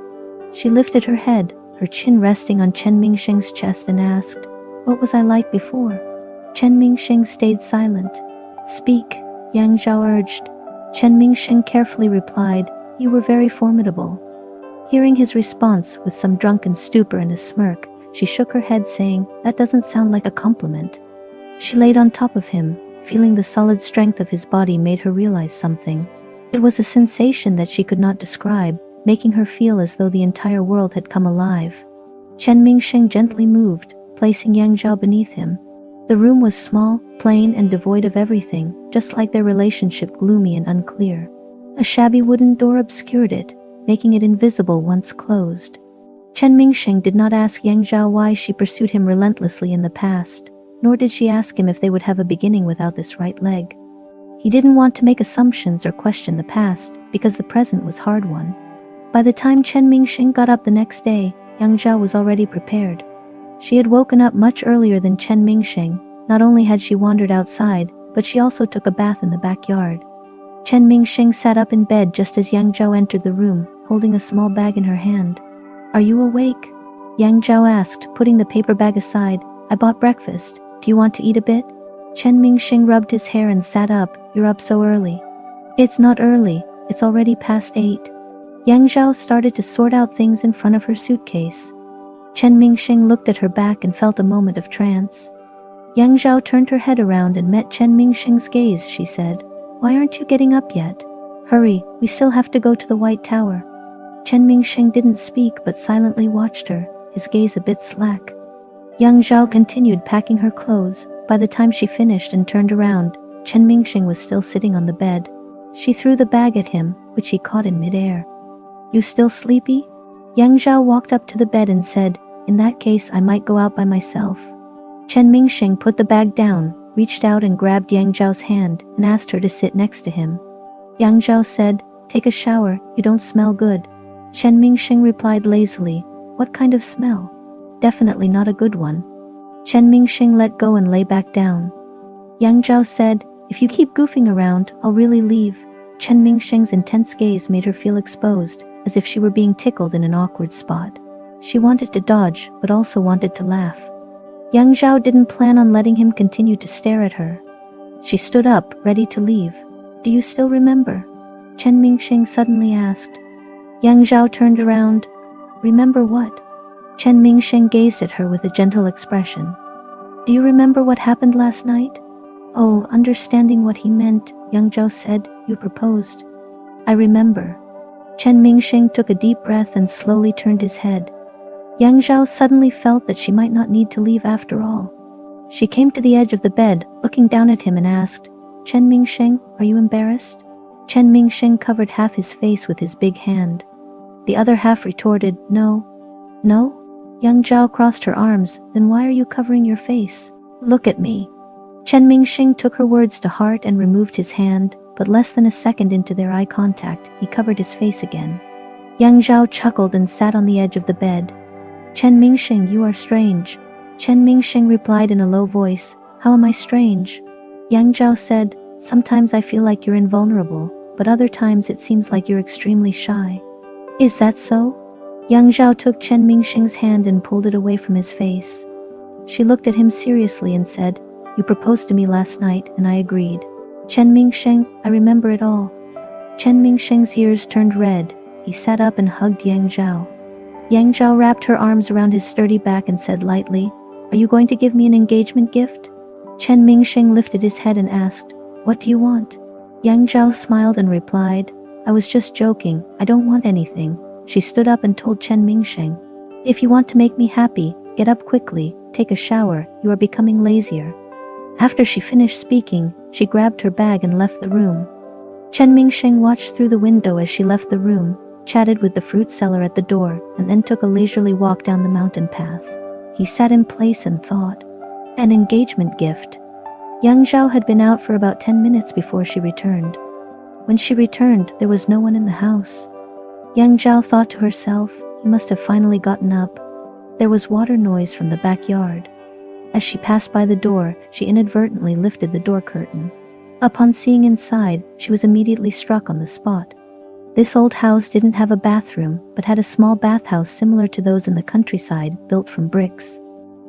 She lifted her head, her chin resting on Chen Mingsheng's chest, and asked, "What was I like before?" Chen Mingsheng stayed silent. "Speak," Yang Zhao urged. Chen Mingsheng carefully replied, "You were very formidable." Hearing his response with some drunken stupor and a smirk, she shook her head, saying, "That doesn't sound like a compliment." She laid on top of him, feeling the solid strength of his body made her realize something. It was a sensation that she could not describe, making her feel as though the entire world had come alive. Chen Mingsheng gently moved, placing Yang Zhao beneath him. The room was small, plain, and devoid of everything, just like their relationship, gloomy and unclear. A shabby wooden door obscured it, making it invisible once closed. Chen Mingsheng did not ask Yang Zhao why she pursued him relentlessly in the past, nor did she ask him if they would have a beginning without this right leg. He didn't want to make assumptions or question the past, because the present was hard-won. By the time Chen Mingsheng got up the next day, Yang Zhao was already prepared. She had woken up much earlier than Chen Mingsheng. Not only had she wandered outside, but she also took a bath in the backyard. Chen Mingsheng sat up in bed just as Yang Zhao entered the room, holding a small bag in her hand. "Are you awake?" Yang Zhao asked, putting the paper bag aside. "I bought breakfast. Do you want to eat a bit?" Chen Mingsheng rubbed his hair and sat up. "You're up so early." "It's not early. It's already past 8. Yang Zhao started to sort out things in front of her suitcase. Chen Mingsheng looked at her back and felt a moment of trance. Yang Zhao turned her head around and met Chen Mingsheng's gaze. She said, "Why aren't you getting up yet? Hurry, we still have to go to the White Tower." Chen Mingsheng didn't speak but silently watched her, his gaze a bit slack. Yang Zhao continued packing her clothes. By the time she finished and turned around, Chen Mingsheng was still sitting on the bed. She threw the bag at him, which he caught in midair. "You still sleepy?" Yang Zhao walked up to the bed and said, "In that case, I might go out by myself." Chen Mingsheng put the bag down, reached out and grabbed Yang Zhao's hand, and asked her to sit next to him. Yang Zhao said, "Take a shower, you don't smell good." Chen Mingsheng replied lazily, "What kind of smell?" "Definitely not a good one." Chen Mingsheng let go and lay back down. Yang Zhao said, "If you keep goofing around, I'll really leave." Chen Mingsheng's intense gaze made her feel exposed, as if she were being tickled in an awkward spot. She wanted to dodge, but also wanted to laugh. Yang Zhao didn't plan on letting him continue to stare at her. She stood up, ready to leave. "Do you still remember?" Chen Mingsheng suddenly asked. Yang Zhao turned around. Remember what? Chen Mingsheng gazed at her with a gentle expression. Do you remember what happened last night? Oh, understanding what he meant, Yang Zhao said, you proposed. I remember. Chen Mingsheng took a deep breath and slowly turned his head. Yang Zhao suddenly felt that she might not need to leave after all. She came to the edge of the bed, looking down at him and asked, Chen Mingsheng, are you embarrassed? Chen Mingsheng covered half his face with his big hand. The other half retorted, No. No? Yang Zhao crossed her arms, then why are you covering your face? Look at me. Chen Mingsheng took her words to heart and removed his hand, but less than a second into their eye contact, he covered his face again. Yang Zhao chuckled and sat on the edge of the bed. Chen Mingsheng, you are strange. Chen Mingsheng replied in a low voice, How am I strange? Yang Zhao said, Sometimes I feel like you're invulnerable, but other times it seems like you're extremely shy. Is that so? Yang Zhao took Chen Mingsheng's hand and pulled it away from his face. She looked at him seriously and said, You proposed to me last night, and I agreed. Chen Mingsheng, I remember it all. Chen Mingsheng's ears turned red. He sat up and hugged Yang Zhao. Yang Zhao wrapped her arms around his sturdy back and said lightly, Are you going to give me an engagement gift? Chen Mingsheng lifted his head and asked, What do you want? Yang Zhao smiled and replied, I was just joking, I don't want anything. She stood up and told Chen Mingsheng, If you want to make me happy, get up quickly, take a shower, you are becoming lazier. After she finished speaking, she grabbed her bag and left the room. Chen Mingsheng watched through the window as she left the room, chatted with the fruit seller at the door, and then took a leisurely walk down the mountain path. He sat in place and thought. An engagement gift. Yang Zhao had been out for about 10 minutes before she returned. When she returned, there was no one in the house. Yang Zhao thought to herself, he must have finally gotten up. There was water noise from the backyard. As she passed by the door, she inadvertently lifted the door curtain. Upon seeing inside, she was immediately struck on the spot. This old house didn't have a bathroom, but had a small bathhouse similar to those in the countryside, built from bricks.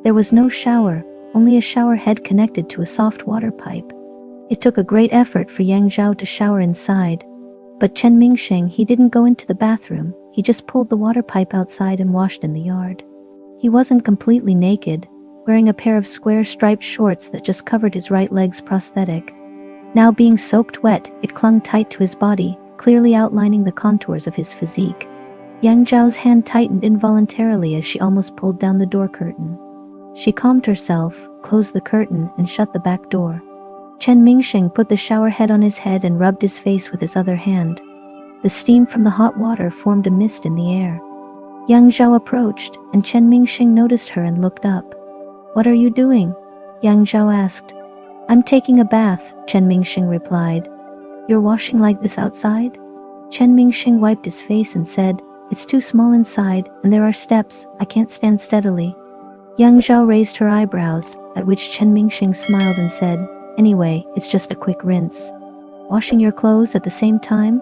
There was no shower, only a shower head connected to a soft water pipe. It took a great effort for Yang Zhao to shower inside. But Chen Mingsheng, he didn't go into the bathroom, he just pulled the water pipe outside and washed in the yard. He wasn't completely naked, wearing a pair of square striped shorts that just covered his right leg's prosthetic. Now being soaked wet, it clung tight to his body, clearly outlining the contours of his physique. Yang Zhao's hand tightened involuntarily as she almost pulled down the door curtain. She calmed herself, closed the curtain, and shut the back door. Chen Mingsheng put the shower head on his head and rubbed his face with his other hand. The steam from the hot water formed a mist in the air. Yang Zhao approached, and Chen Mingsheng noticed her and looked up. What are you doing? Yang Zhao asked. I'm taking a bath, Chen Mingsheng replied. You're washing like this outside? Chen Mingsheng wiped his face and said, It's too small inside, and there are steps, I can't stand steadily. Yang Zhao raised her eyebrows, at which Chen Mingsheng smiled and said, Anyway, it's just a quick rinse. Washing your clothes at the same time?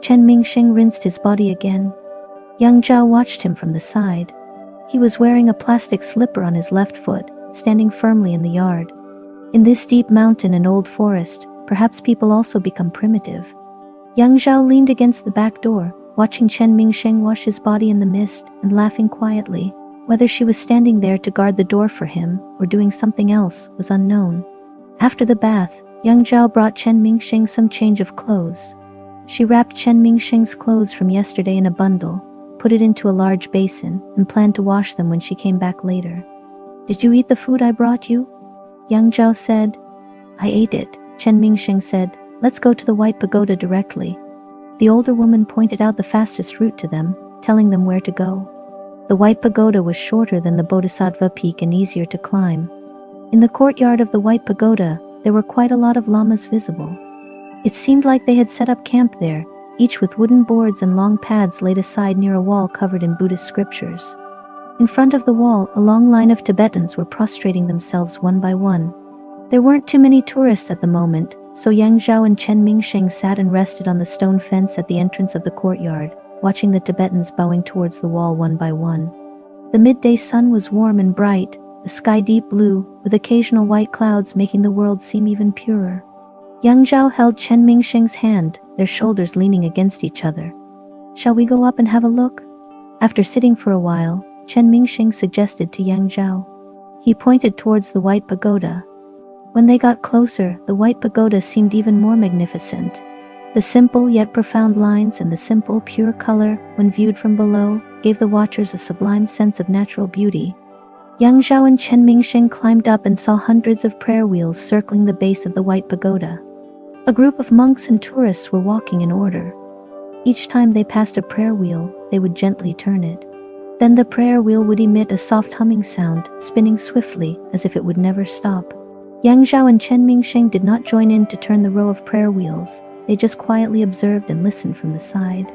Chen Mingsheng rinsed his body again. Yang Zhao watched him from the side. He was wearing a plastic slipper on his left foot, standing firmly in the yard. In this deep mountain and old forest, perhaps people also become primitive. Yang Zhao leaned against the back door, watching Chen Mingsheng wash his body in the mist and laughing quietly. Whether she was standing there to guard the door for him or doing something else was unknown. After the bath, Yang Zhao brought Chen Mingsheng some change of clothes. She wrapped Chen Mingsheng's clothes from yesterday in a bundle, put it into a large basin, and planned to wash them when she came back later. Did you eat the food I brought you? Yang Zhao said. I ate it, Chen Mingsheng said. Let's go to the White Pagoda directly. The older woman pointed out the fastest route to them, telling them where to go. The White Pagoda was shorter than the Bodhisattva peak and easier to climb. In the courtyard of the White Pagoda, there were quite a lot of lamas visible. It seemed like they had set up camp there, each with wooden boards and long pads laid aside near a wall covered in Buddhist scriptures. In front of the wall, a long line of Tibetans were prostrating themselves one by one. There weren't too many tourists at the moment, so Yang Zhao and Chen Mingsheng sat and rested on the stone fence at the entrance of the courtyard, watching the Tibetans bowing towards the wall one by one. The midday sun was warm and bright, the sky deep blue, with occasional white clouds making the world seem even purer. Yang Zhao held Chen Mingsheng's hand, their shoulders leaning against each other. Shall we go up and have a look? After sitting for a while, Chen Mingsheng suggested to Yang Zhao. He pointed towards the white pagoda. When they got closer, the white pagoda seemed even more magnificent. The simple yet profound lines and the simple, pure color, when viewed from below, gave the watchers a sublime sense of natural beauty. Yang Zhao and Chen Mingsheng climbed up and saw hundreds of prayer wheels circling the base of the white pagoda. A group of monks and tourists were walking in order. Each time they passed a prayer wheel, they would gently turn it. Then the prayer wheel would emit a soft humming sound, spinning swiftly, as if it would never stop. Yang Zhao and Chen Mingsheng did not join in to turn the row of prayer wheels. They just quietly observed and listened from the side.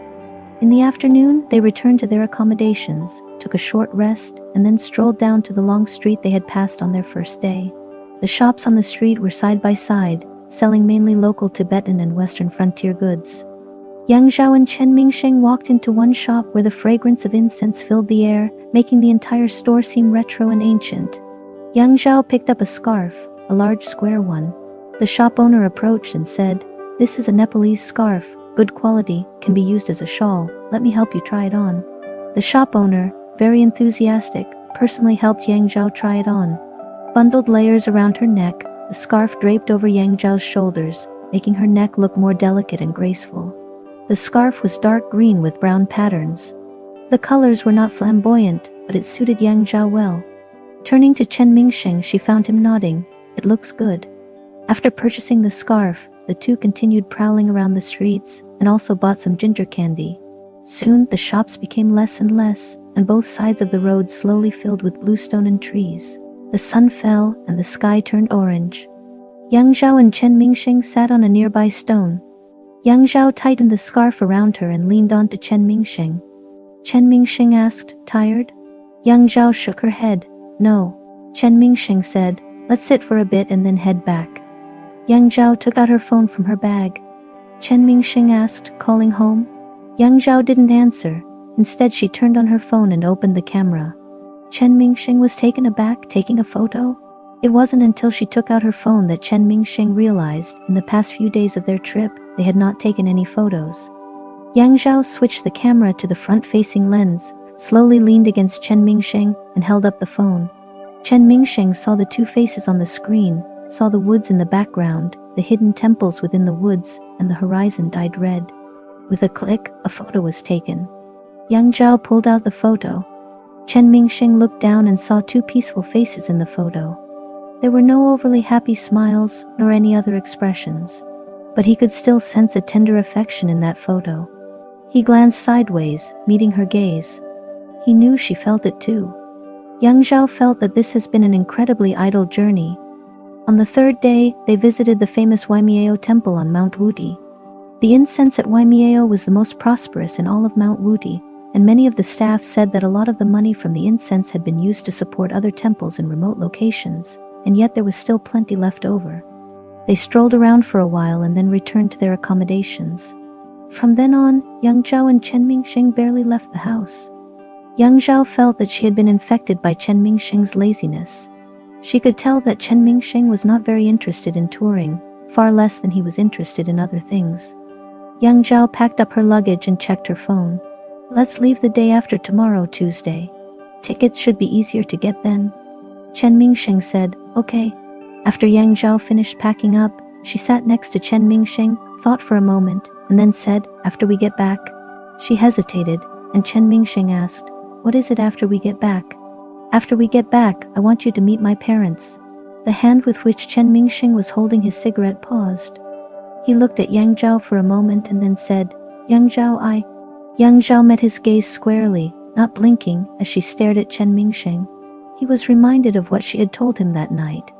In the afternoon, they returned to their accommodations, took a short rest, and then strolled down to the long street they had passed on their first day. The shops on the street were side by side, selling mainly local Tibetan and Western frontier goods. Yang Zhao and Chen Mingsheng walked into one shop where the fragrance of incense filled the air, making the entire store seem retro and ancient. Yang Zhao picked up a scarf, a large square one. The shop owner approached and said, "This is a Nepalese scarf, good quality, can be used as a shawl, let me help you try it on." The shop owner, very enthusiastic, personally helped Yang Zhao try it on. Bundled layers around her neck, the scarf draped over Yang Zhao's shoulders, making her neck look more delicate and graceful. The scarf was dark green with brown patterns. The colors were not flamboyant, but it suited Yang Zhao well. Turning to Chen Mingsheng, she found him nodding. "It looks good." After purchasing the scarf, the two continued prowling around the streets, and also bought some ginger candy. Soon, the shops became less and less, and both sides of the road slowly filled with bluestone and trees. The sun fell, and the sky turned orange. Yang Zhao and Chen Mingsheng sat on a nearby stone. Yang Zhao tightened the scarf around her and leaned on to Chen Mingsheng. Chen Mingsheng asked, "Tired?" Yang Zhao shook her head. "No." Chen Mingsheng said, "Let's sit for a bit and then head back." Yang Zhao took out her phone from her bag. Chen Mingsheng asked, "Calling home?" Yang Zhao didn't answer. Instead, she turned on her phone and opened the camera. Chen Mingsheng was taken aback, taking a photo. It wasn't until she took out her phone that Chen Mingsheng realized, in the past few days of their trip, they had not taken any photos. Yang Zhao switched the camera to the front-facing lens, slowly leaned against Chen Mingsheng, and held up the phone. Chen Mingsheng saw the two faces on the screen, saw the woods in the background, the hidden temples within the woods, and the horizon dyed red. With a click, a photo was taken. Yang Zhao pulled out the photo. Chen Mingsheng looked down and saw two peaceful faces in the photo. There were no overly happy smiles, nor any other expressions. But he could still sense a tender affection in that photo. He glanced sideways, meeting her gaze. He knew she felt it too. Yang Zhao felt that this has been an incredibly idle journey. On the third day, they visited the famous Waimiao temple on Mount Wuti. The incense at Waimiao was the most prosperous in all of Mount Wuti, and many of the staff said that a lot of the money from the incense had been used to support other temples in remote locations, and yet there was still plenty left over. They strolled around for a while and then returned to their accommodations. From then on, Yang Zhao and Chen Mingsheng barely left the house. Yang Zhao felt that she had been infected by Chen Mingsheng's laziness. She could tell that Chen Mingsheng was not very interested in touring, far less than he was interested in other things. Yang Zhao packed up her luggage and checked her phone. "Let's leave the day after tomorrow, Tuesday. Tickets should be easier to get then." Chen Mingsheng said, "Okay." After Yang Zhao finished packing up, she sat next to Chen Mingsheng, thought for a moment, and then said, "After we get back." She hesitated, and Chen Mingsheng asked, "What is it after we get back?" "After we get back, I want you to meet my parents." The hand with which Chen Mingsheng was holding his cigarette paused. He looked at Yang Zhao for a moment and then said, "Yang Zhao, Yang Zhao met his gaze squarely, not blinking, as she stared at Chen Mingsheng. He was reminded of what she had told him that night.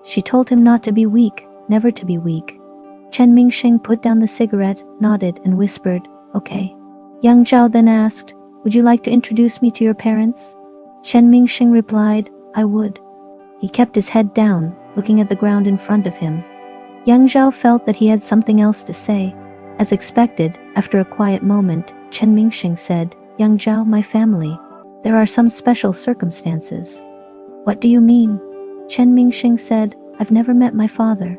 She told him not to be weak, never to be weak. Chen Mingsheng put down the cigarette, nodded, and whispered, "Okay." Yang Zhao then asked, "Would you like to introduce me to your parents?" Chen Mingsheng replied, "I would." He kept his head down, looking at the ground in front of him. Yang Zhao felt that he had something else to say. As expected, after a quiet moment, Chen Mingsheng said, "Yang Zhao, my family. There are some special circumstances." "What do you mean?" Chen Mingsheng said, "I've never met my father."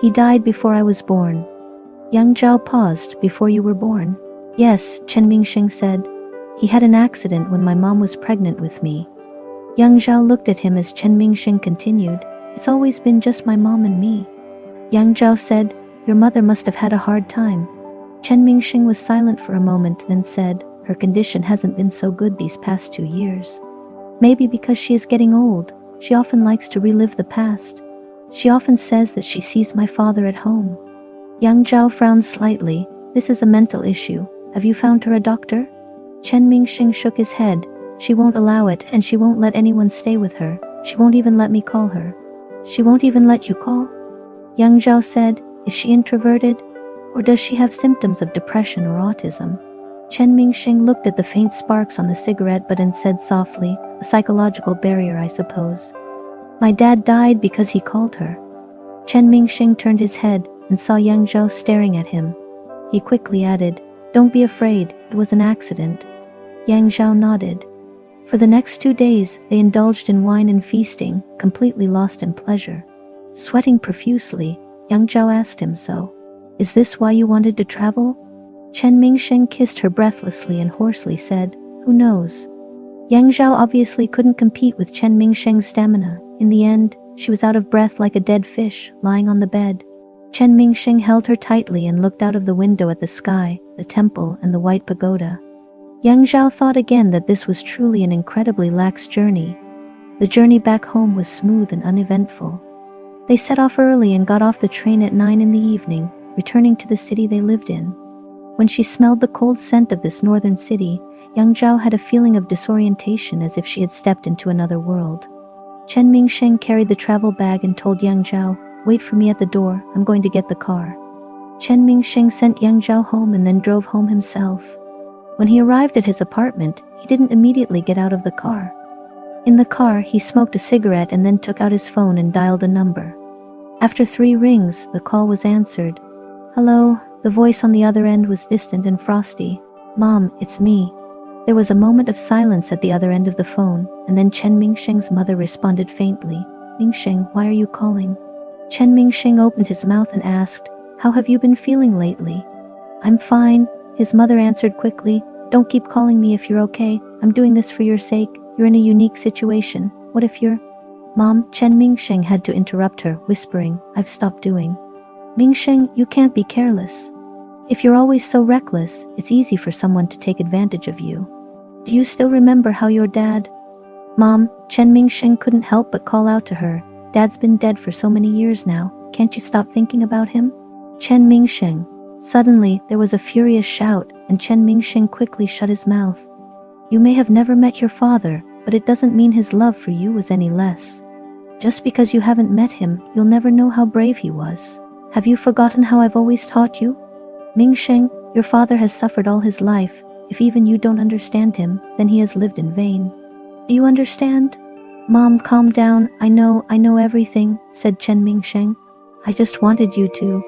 He died before I was born. Yang Zhao paused. Before you were born? Yes, Chen Mingsheng said. He had an accident when my mom was pregnant with me. Yang Zhao looked at him as Chen Mingsheng continued. It's always been just my mom and me. Yang Zhao said, your mother must have had a hard time. Chen Mingsheng was silent for a moment, then said, her condition hasn't been so good these past 2 years. Maybe because she is getting old, she often likes to relive the past. She often says that she sees my father at home. Yang Zhao frowned slightly. This is a mental issue. Have you found her a doctor? Chen Mingsheng shook his head. She won't allow it, and she won't let anyone stay with her. She won't even let me call her. She won't even let you call? Yang Zhao said, is she introverted? Or does she have symptoms of depression or autism? Chen Mingsheng looked at the faint sparks on the cigarette butt and said softly, a psychological barrier, I suppose. My dad died because he called her. Chen Mingsheng turned his head and saw Yang Zhao staring at him. He quickly added, don't be afraid, it was an accident. Yang Zhao nodded. For the next 2 days, they indulged in wine and feasting, completely lost in pleasure. Sweating profusely, Yang Zhao asked him, so, is this why you wanted to travel? Chen Mingsheng kissed her breathlessly and hoarsely said, who knows? Yang Zhao obviously couldn't compete with Chen Mingsheng's stamina. In the end, she was out of breath like a dead fish, lying on the bed. Chen Mingsheng held her tightly and looked out of the window at the sky, the temple, and the white pagoda. Yang Zhao thought again that this was truly an incredibly lax journey. The journey back home was smooth and uneventful. They set off early and got off the train at 9 in the evening, returning to the city they lived in. When she smelled the cold scent of this northern city, Yang Zhao had a feeling of disorientation, as if she had stepped into another world. Chen Mingsheng carried the travel bag and told Yang Zhao, wait for me at the door, I'm going to get the car. Chen Mingsheng sent Yang Zhao home and then drove home himself. When he arrived at his apartment, he didn't immediately get out of the car. In the car, he smoked a cigarette and then took out his phone and dialed a number. After 3 rings, the call was answered. Hello, the voice on the other end was distant and frosty. Mom, it's me. There was a moment of silence at the other end of the phone, and then Chen Mingsheng's mother responded faintly. Mingsheng, why are you calling? Chen Mingsheng opened his mouth and asked, how have you been feeling lately? I'm fine, his mother answered quickly. Don't keep calling me if you're okay. I'm doing this for your sake. You're in a unique situation. What if you're... Mom, Chen Mingsheng had to interrupt her, whispering, I've stopped doing. Mingsheng, you can't be careless. If you're always so reckless, it's easy for someone to take advantage of you. Do you still remember how your dad... Mom, Chen Mingsheng couldn't help but call out to her. Dad's been dead for so many years now. Can't you stop thinking about him? Chen Mingsheng. Suddenly, there was a furious shout, and Chen Mingsheng quickly shut his mouth. You may have never met your father, but it doesn't mean his love for you was any less. Just because you haven't met him, you'll never know how brave he was. Have you forgotten how I've always taught you? Mingsheng, your father has suffered all his life. If even you don't understand him, then he has lived in vain. Do you understand? Mom, calm down. I know everything, said Chen Mingsheng. I just wanted you to.